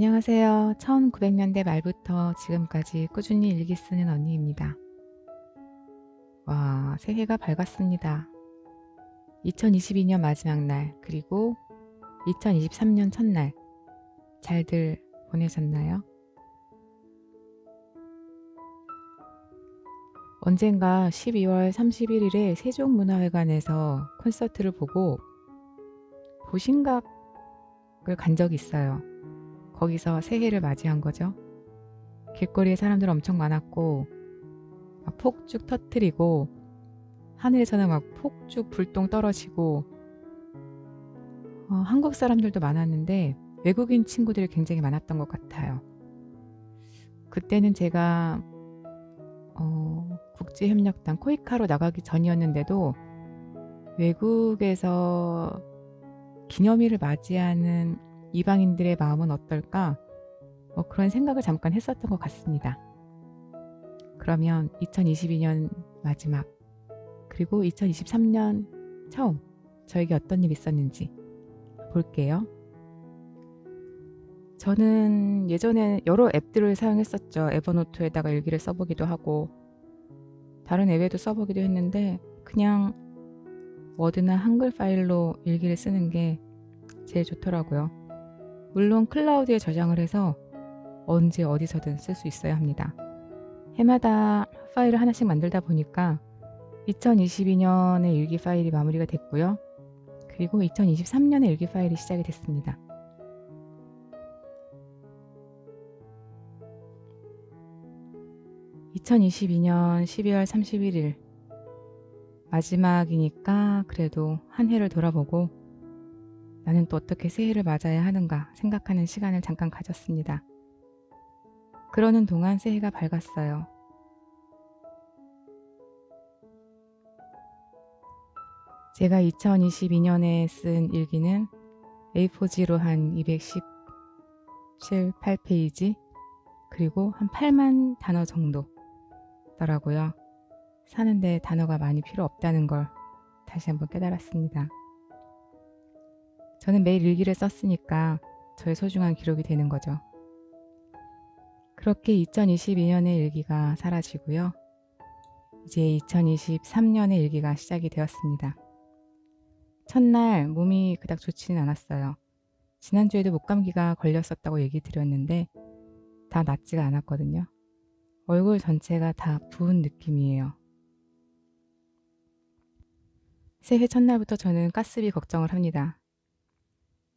안녕하세요. 1900년대 말부터 지금까지 꾸준히 일기 쓰는 언니입니다. 와, 새해가 밝았습니다. 2022년 마지막 날, 그리고 2023년 첫날, 잘들 보내셨나요? 언젠가 12월 31일에 세종문화회관에서 콘서트를 보고 보신각을 간 적이 있어요. 거기서 새해를 맞이한 거죠. 길거리에 사람들 엄청 많았고 막 폭죽 터트리고 하늘에서는 막 폭죽 불똥 떨어지고 한국 사람들도 많았는데 외국인 친구들이 굉장히 많았던 것 같아요. 그때는 제가 국제협력단 코이카로 나가기 전이었는데도 외국에서 기념일을 맞이하는 이방인들의 마음은 어떨까? 그런 생각을 잠깐 했었던 것 같습니다. 그러면 2022년 마지막, 그리고 2023년 처음 저에게 어떤 일이 있었는지 볼게요. 저는 예전에 여러 앱들을 사용했었죠. 에버노트에다가 일기를 써보기도 하고 다른 앱에도 써보기도 했는데 그냥 워드나 한글 파일로 일기를 쓰는 게 제일 좋더라고요. 물론 클라우드에 저장을 해서 언제 어디서든 쓸 수 있어야 합니다. 해마다 파일을 하나씩 만들다 보니까 2022년의 일기 파일이 마무리가 됐고요. 그리고 2023년의 일기 파일이 시작이 됐습니다. (2022년 12월 31일) 마지막이니까 그래도 한 해를 돌아보고 나는 또 어떻게 새해를 맞아야 하는가 생각하는 시간을 잠깐 가졌습니다. 그러는 동안 새해가 밝았어요. 제가 2022년에 쓴 일기는 A4지로 한 217, 8페이지, 그리고 한 8만 단어 정도더라고요. 사는데 단어가 많이 필요 없다는 걸 다시 한번 깨달았습니다. 저는 매일 일기를 썼으니까 저의 소중한 기록이 되는 거죠. 그렇게 2022년의 일기가 사라지고요. 이제 2023년의 일기가 시작이 되었습니다. 첫날 몸이 그닥 좋지는 않았어요. 지난주에도 목감기가 걸렸었다고 얘기 드렸는데 다 낫지가 않았거든요. 얼굴 전체가 다 부은 느낌이에요. 새해 첫날부터 저는 가스비 걱정을 합니다.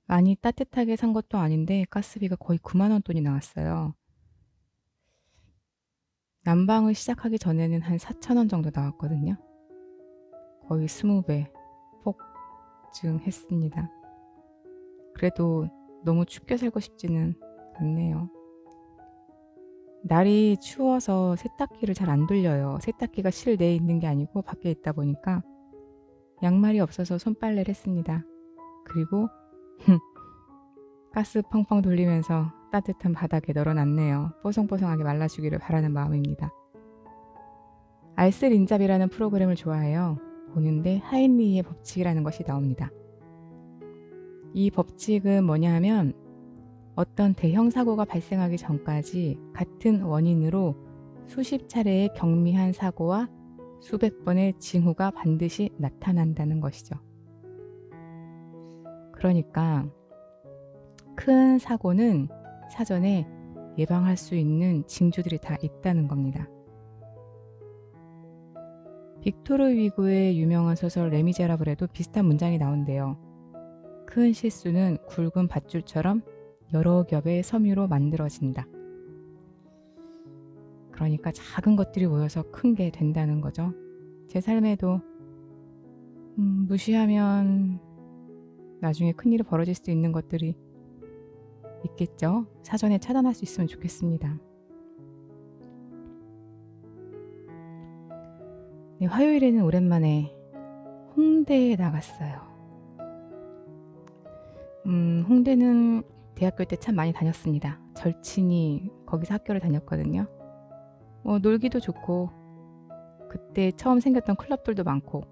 많이 따뜻하게 산 것도 아닌데 가스비가 거의 9만 원 돈이 나왔어요. 난방을 시작하기 전에는 한 4천 원 정도 나왔거든요. 거의 20배 폭증했습니다. 그래도 너무 춥게 살고 싶지는 않네요. 날이 추워서 세탁기를 잘 안 돌려요. 세탁기가 실내에 있는 게 아니고 밖에 있다 보니까 양말이 없어서 손빨래를 했습니다. 그리고 가스 펑펑 돌리면서 따뜻한 바닥에 널어놨네요. 뽀송뽀송하게 말라주기를 바라는 마음입니다. 알쓸인잡이라는 프로그램을 좋아해요. 보는데 하인리의 법칙이라는 것이 나옵니다. 이 법칙은 뭐냐 하면 어떤 대형 사고가 발생하기 전까지 같은 원인으로 수십 차례의 경미한 사고와 수백 번의 징후가 반드시 나타난다는 것이죠. 그러니까 큰 사고는 사전에 예방할 수 있는 징조들이 다 있다는 겁니다. 빅토르 위고의 유명한 소설 레미제라블에도 비슷한 문장이 나온대요. 큰 실수는 굵은 밧줄처럼 여러 겹의 섬유로 만들어진다. 그러니까 작은 것들이 모여서 큰 게 된다는 거죠. 제 삶에도 무시하면 나중에 큰일이 벌어질 수 있는 것들이 있겠죠. 사전에 차단할 수 있으면 좋겠습니다. 네, 화요일에는 오랜만에 홍대에 나갔어요. 홍대는 대학교 때 참 많이 다녔습니다. 절친이 거기서 학교를 다녔거든요. 놀기도 좋고 그때 처음 생겼던 클럽들도 많고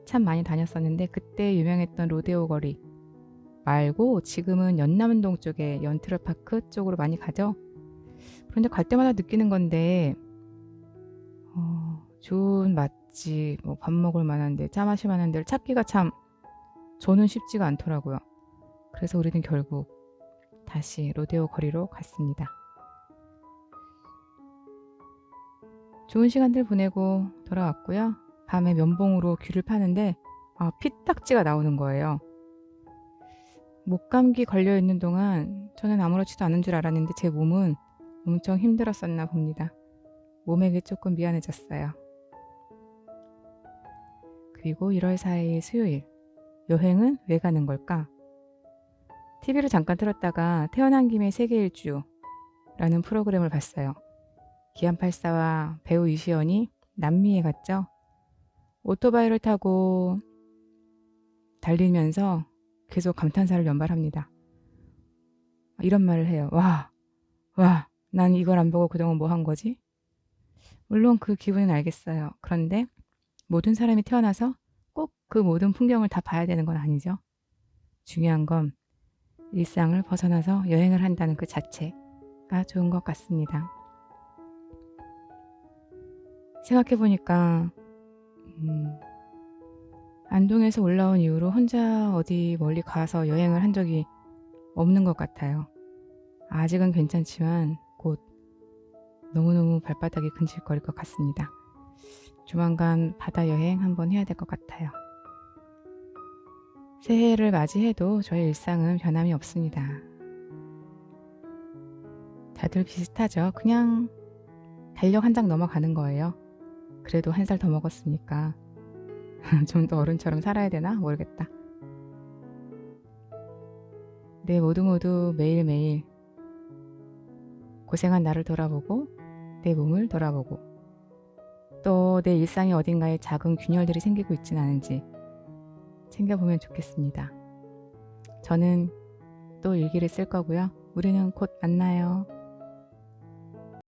참 많이 다녔었는데 그때 유명했던 로데오 거리, 말고 지금은 연남동 쪽에 연트럴파크 쪽으로 많이 가죠. 그런데 갈 때마다 느끼는 건데 좋은 맛집, 뭐 밥 먹을 만한 데, 짜 마실 만한 데를 찾기가 참 저는 쉽지가 않더라고요. 그래서 우리는 결국 다시 로데오 거리로 갔습니다. 좋은 시간들 보내고 돌아왔고요. 밤에 면봉으로 귀를 파는데 피딱지가 나오는 거예요. 목감기 걸려있는 동안 저는 아무렇지도 않은 줄 알았는데 제 몸은 엄청 힘들었었나 봅니다. 몸에게 조금 미안해졌어요. 그리고 1월 4일 수요일, 여행은 왜 가는 걸까? TV를 잠깐 틀었다가 태어난 김에 세계 일주라는 프로그램을 봤어요. 기안84와 배우 이시연이 남미에 갔죠. 오토바이를 타고 달리면서 계속 감탄사를 연발합니다. 이런 말을 해요. 와, 난 이걸 안 보고 그동안 뭐 한 거지? 물론 그 기분은 알겠어요. 그런데 모든 사람이 태어나서 꼭 그 모든 풍경을 다 봐야 되는 건 아니죠. 중요한 건 일상을 벗어나서 여행을 한다는 그 자체가 좋은 것 같습니다. 생각해보니까 안동에서 올라온 이후로 혼자 어디 멀리 가서 여행을 한 적이 없는 것 같아요. 아직은 괜찮지만 곧 너무너무 발바닥이 근질거릴 것 같습니다. 조만간 바다 여행 한번 해야 될 것 같아요. 새해를 맞이해도 저의 일상은 변함이 없습니다. 다들 비슷하죠. 그냥 달력 한 장 넘어가는 거예요. 그래도 한 살 더 먹었으니까 좀 더 어른처럼 살아야 되나 모르겠다. 네, 모두 매일매일 고생한 나를 돌아보고 내 몸을 돌아보고 또 내 일상의 어딘가에 작은 균열들이 생기고 있진 않은지 챙겨보면 좋겠습니다. 저는 또 일기를 쓸 거고요. 우리는 곧 만나요.